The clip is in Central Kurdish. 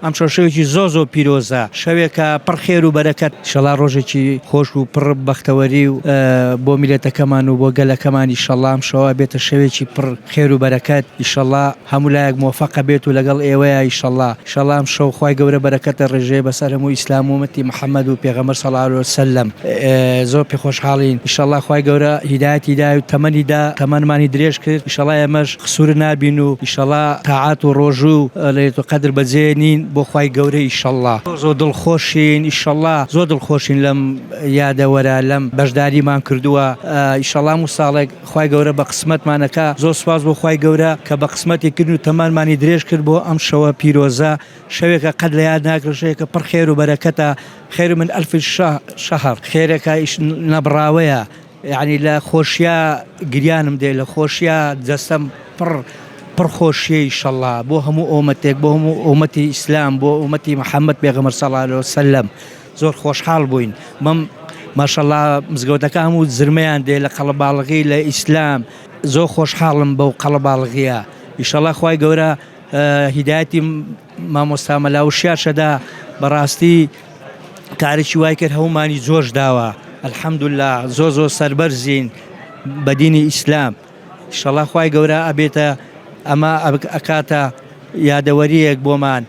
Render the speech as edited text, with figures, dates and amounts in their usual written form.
ئەم شەوێکی زۆ پیرۆزە شەوێکە پڕ خێر و بەرەکەت ئینشەڵا ڕۆژێکی خۆش و پڕ بەختەوەری و بۆ میلەتەکەمان و بۆ گەلەکەمان ئینشەڵا ئەم شەوە بێتە شەوێکی پڕ خێر و بەرەکەت ئینشەڵا هەموو لایەک مۆفەقە بێت و لەگەڵ ئێوەیە ئینشەڵا ئەم شەو خوای گەورە بەرەکەتە ڕێژێ بەسەر هەموو ئیسلام و ئومەتی محەممەد و پێغەمبەر صلی الله علیه وسلم زۆر پێ خۆشحاڵین ئینشەڵا خوای گەورە هیدایەتی دا و تەمەنیدا تەمەنمانی درێژ کرد ئینشەڵا ئێمەش قسوور نابین و ئینشەڵا تاعات و ڕۆژوو لەیلەتول قەدر بەجێ نین بۆ خوای گەورە ئینشەڵا زۆر دڵخۆشین ئینشەڵا زۆر دڵخۆشین لەم یادەوەرە لەم بەشداریمان کردووە ئینشەڵا هەموو ساڵێک خوای گەورە بە قسمەتمانەکە زۆر سوپاس بۆ خوای گەورە کە بە قسمەتی کردن و تەمەنمانی درێژ کرد بۆ ئەم شەوە پیرۆزە شەوێکە قەد لە یاد ناکرێت شەوێکە پڕ خێر و بەرەکەتە خێر من ئەلف شەهر خێرەکە نەبڕاوەیە یعنی لە خۆشیە گریانم دێ لە خۆشیە دەستەم پڕخۆشیە ئینشەڵا بۆ هەموو ئومەتێک بۆ هەموو ئومەتی ئیسلام بۆ ئومەتی محەممەد پێغەمبەر صلی الله علیه وسلم زۆر خۆشحاڵ بووین ماشەڵڵا مزگەوتەکە هەموو زرمەیان دێ لە قەڵەباڵغی لە ئیسلام زۆر خۆشحاڵم بەو قەڵەباڵغیە ئینشەڵا خوای گەورە هیدایەتی مامۆستا مەلاوشیار شەدا بەڕاستی کارێکی وای کرد هەمومانی جۆش داوە الحەمدوللا زۆر سەربەرزین بە دینی ئیسلام ئینشەڵا خوای گەورە ئەبێتە ئەمە ئەکاتە یادەوەریەک بۆمان